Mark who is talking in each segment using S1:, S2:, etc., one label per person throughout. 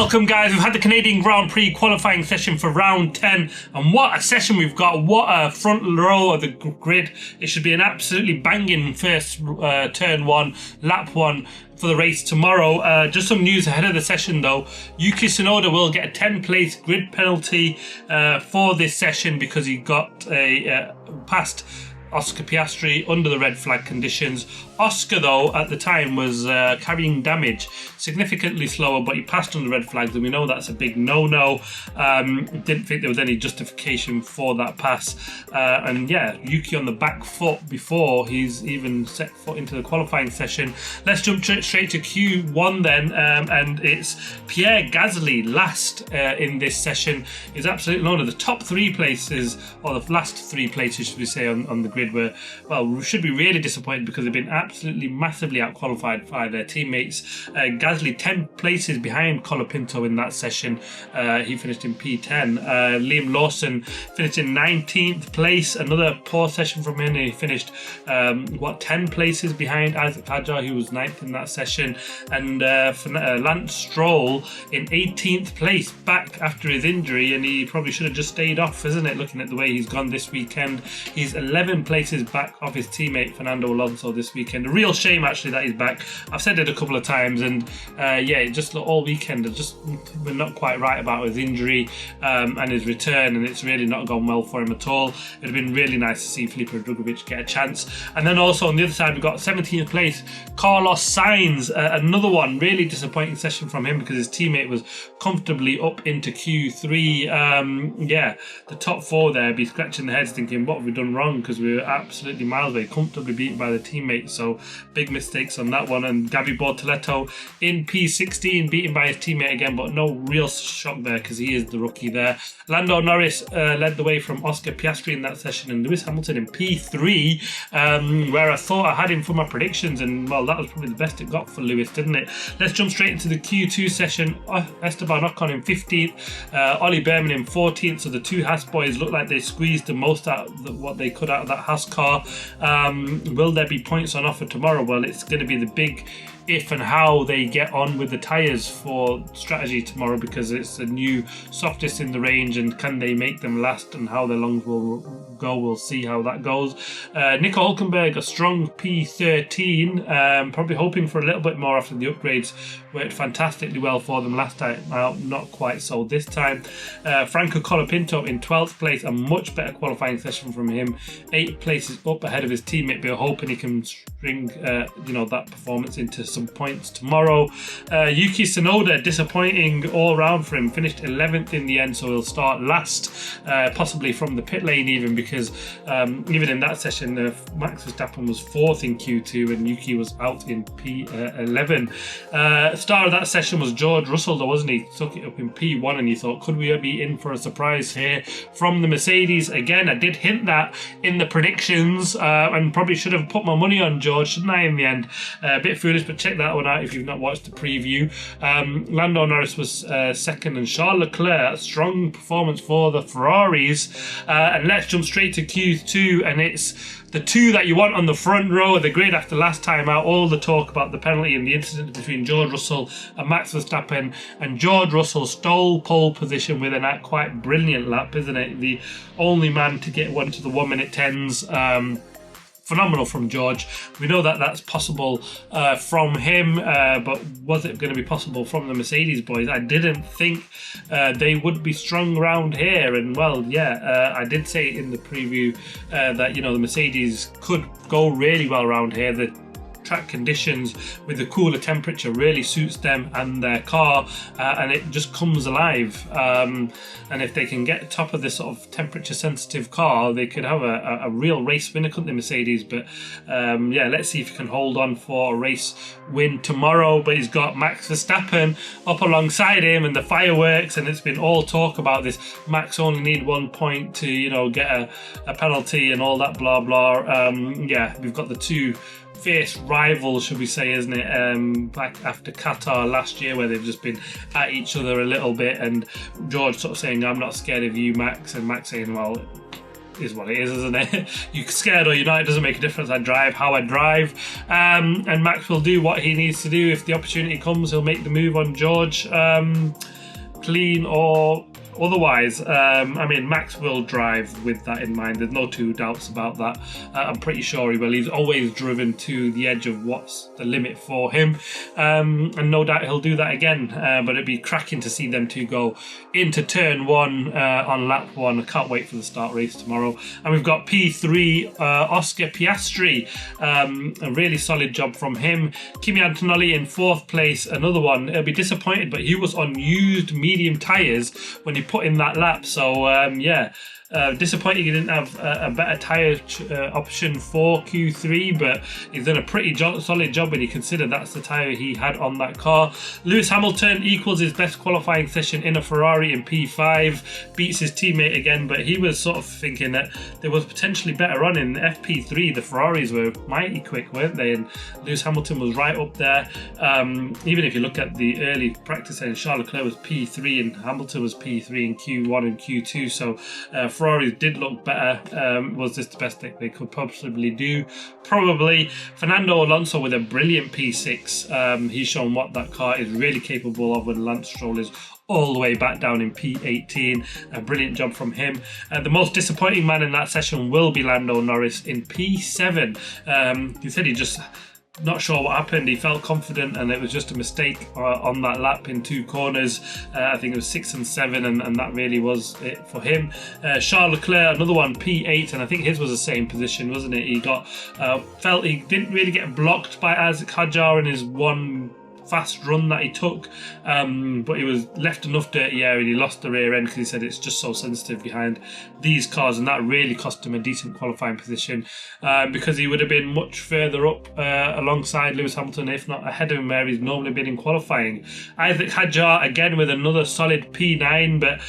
S1: Welcome guys, we've had the Canadian Grand Prix qualifying session for round 10 and what a session we've got, what a front row of the grid. It should be an absolutely banging first turn one, lap one for the race tomorrow. Just some news ahead of the session though. Yuki Tsunoda will get a 10th place grid penalty for this session because he got a past Oscar Piastri under the red flag conditions. Oscar though at the time was carrying damage, significantly slower, but he passed on the red flags and we know that's a big no-no. Didn't think there was any justification for that pass, and yeah, Yuki on the back foot before he's even set foot into the qualifying session. Let's jump straight to Q1 then, and it's Pierre Gasly last in this session. Is absolutely one of the top three places, or the last three places should we say, on the grid were, well, we should be really disappointed because they've been absolutely massively out-qualified by their teammates. Gasly 10 places behind Colapinto in that session. He finished in P10. Liam Lawson finished in 19th place. Another poor session from him. He finished 10 places behind Isaac Hadjar, who was 9th in that session. And Lance Stroll in 18th place, back after his injury, and he probably should have just stayed off, isn't it, looking at the way he's gone this weekend. He's 11 places back off his teammate Fernando Alonso this weekend. A real shame actually that he's back. I've said it a couple of times, and yeah, it just all weekend we're not quite right about his injury and his return, and it's really not gone well for him at all. It'd have been really nice to see Felipe Drugovich get a chance. And then also on the other side we've got 17th place Carlos Sainz, another one really disappointing session from him because his teammate was comfortably up into Q3. Yeah, the top four there be scratching their heads thinking what have we done wrong, because we were absolutely miles away, comfortably beaten by the teammates. So big mistakes on that one. And Gabi Bortoleto in P16, beaten by his teammate again, but no real shock there because he is the rookie there. Lando Norris led the way from Oscar Piastri in that session, and Lewis Hamilton in P3, where I thought I had him for my predictions, and well, that was probably the best it got for Lewis, didn't it? Let's jump straight into the Q2 session. Esteban Ocon in 15th, Ollie Behrman in 14th, so the two Haas boys look like they squeezed the most out of what they could out of that Haas car. Will there be points on offer tomorrow? Well, it's going to be the big if and how they get on with the tyres for strategy tomorrow, because it's the new softest in the range, and can they make them last and how their lungs will go. We'll see how that goes. Nico Hülkenberg, a strong P13, probably hoping for a little bit more after the upgrades. Worked fantastically well for them last time out, not quite so this time. Franco Colapinto in 12th place, a much better qualifying session from him, 8 places up ahead of his teammate, but hoping he can string that performance into some points tomorrow. Yuki Tsunoda, disappointing all round for him, finished 11th in the end, so he'll start last, possibly from the pit lane even, because even in that session Max Verstappen was 4th in Q2 and Yuki was out in P11. Star of that session was George Russell though, wasn't he? Took it up in P1, and you thought, could we be in for a surprise here from the Mercedes? Again, I did hint that in the predictions, and probably should have put my money on George, shouldn't I, in the end? A bit foolish, but check that one out if you've not watched the preview. Lando Norris was second, and Charles Leclerc, a strong performance for the Ferraris. And let's jump straight to Q2, and it's the two that you want on the front row of the grid after last time out. All the talk about the penalty and the incident between George Russell and Max Verstappen, and George Russell stole pole position with a quite brilliant lap, isn't it? The only man to get one to the 1 minute 10s. Phenomenal from George. We know that that's possible from him, but was it going to be possible from the Mercedes boys? I didn't think they would be strong around here, and well, yeah, I did say in the preview that the Mercedes could go really well around here. The track conditions with the cooler temperature really suits them and their car, and it just comes alive, and if they can get top of this sort of temperature sensitive car, they could have a real race winner, couldn't they, Mercedes? But yeah, let's see if he can hold on for a race win tomorrow. But he's got Max Verstappen up alongside him and the fireworks, and it's been all talk about this. Max only need 1 point to get a penalty and all that blah blah. Yeah, we've got the two fierce rivals, should we say, isn't it? Back after Qatar last year, where they've just been at each other a little bit, and George sort of saying, I'm not scared of you, Max, and Max saying, well, is what it is, isn't it? You're scared or you're not, it doesn't make a difference. I drive how I drive. And Max will do what he needs to do. If the opportunity comes, he'll make the move on George, clean or otherwise. I mean, Max will drive with that in mind. There's no two doubts about that. I'm pretty sure he will. He's always driven to the edge of what's the limit for him. And no doubt he'll do that again. But it'd be cracking to see them two go into turn one on lap one. I can't wait for the start race tomorrow. And we've got P3, Oscar Piastri. A really solid job from him. Kimi Antonelli in 4th place. Another one. He'll be disappointed, but he was on used medium tyres when he put in that lap. So yeah, disappointing he didn't have a better tyre option for Q3, but he's done a pretty solid job when you consider that's the tyre he had on that car. Lewis Hamilton equals his best qualifying session in a Ferrari in P5, beats his teammate again, but he was sort of thinking that there was potentially better on in FP3. The Ferraris were mighty quick, weren't they? And Lewis Hamilton was right up there. Even if you look at the early practice, and Charles Leclerc was P3 and Hamilton was P3 in Q1 and Q2, so Ferraris did look better. Was this the best thing they could possibly do? Probably. Fernando Alonso with a brilliant P6. He's shown what that car is really capable of when Lance Stroll is all the way back down in P18. A brilliant job from him. The most disappointing man in that session will be Lando Norris in P7. He said he just not sure what happened. He felt confident and it was just a mistake on that lap in 2 corners. I think it was 6 and 7, and that really was it for him. Charles Leclerc, another one, P8, and I think his was the same position, wasn't it? He got felt he didn't really get blocked by Isaac Hadjar in his one fast run that he took, but he was left enough dirty air and he lost the rear end because he said it's just so sensitive behind these cars, and that really cost him a decent qualifying position, because he would have been much further up alongside Lewis Hamilton, if not ahead of him where he's normally been in qualifying. Isaac Hadjar again with another solid P9, but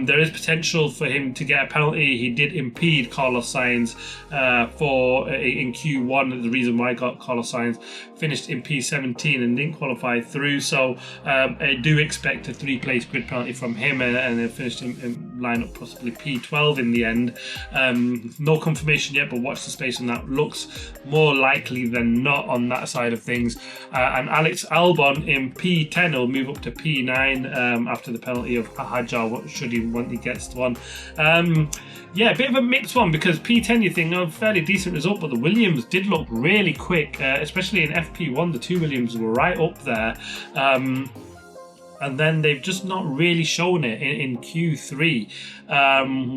S1: there is potential for him to get a penalty. He did impede Carlos Sainz in Q1. The reason why Carlos Sainz finished in P17 and didn't qualify through, so I do expect a 3-place grid penalty from him, and it finished in line up possibly P12 in the end. No confirmation yet, but watch the space on that. Looks more likely than not on that side of things. And Alex Albon in P10 will move up to P9 after the penalty of Hadjar, should he when he gets one. Yeah, a bit of a mixed one, because P10 you think, a fairly decent result, but the Williams did look really quick, especially in FP1. The 2 Williams were right up there. And then they've just not really shown it in Q3.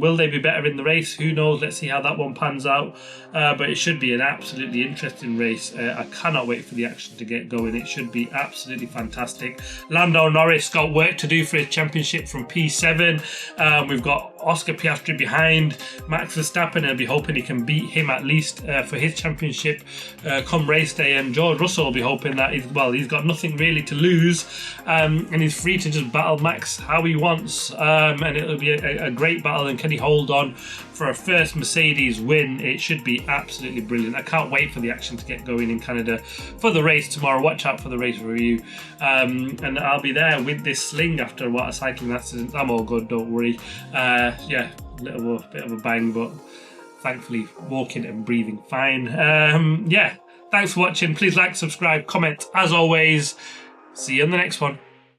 S1: Will they be better in the race? Who knows? Let's see how that one pans out. But it should be an absolutely interesting race. I cannot wait for the action to get going. It should be absolutely fantastic. Lando Norris got work to do for his championship from P7. We've got Oscar Piastri behind Max Verstappen. I'll be hoping he can beat him at least for his championship come race day. And George Russell will be hoping that he's got nothing really to lose, and he's free to just battle Max how he wants, and it'll be a great battle. And can he hold on for a first Mercedes win? It should be absolutely brilliant. I can't wait for the action to get going in Canada for the race tomorrow. Watch out for the race review, and I'll be there with this sling after what a cycling accident. I'm all good, don't worry. Yeah, a little bit of a bang, but thankfully walking and breathing fine. Yeah, thanks for watching. Please like, subscribe, comment. As always, see you on the next one.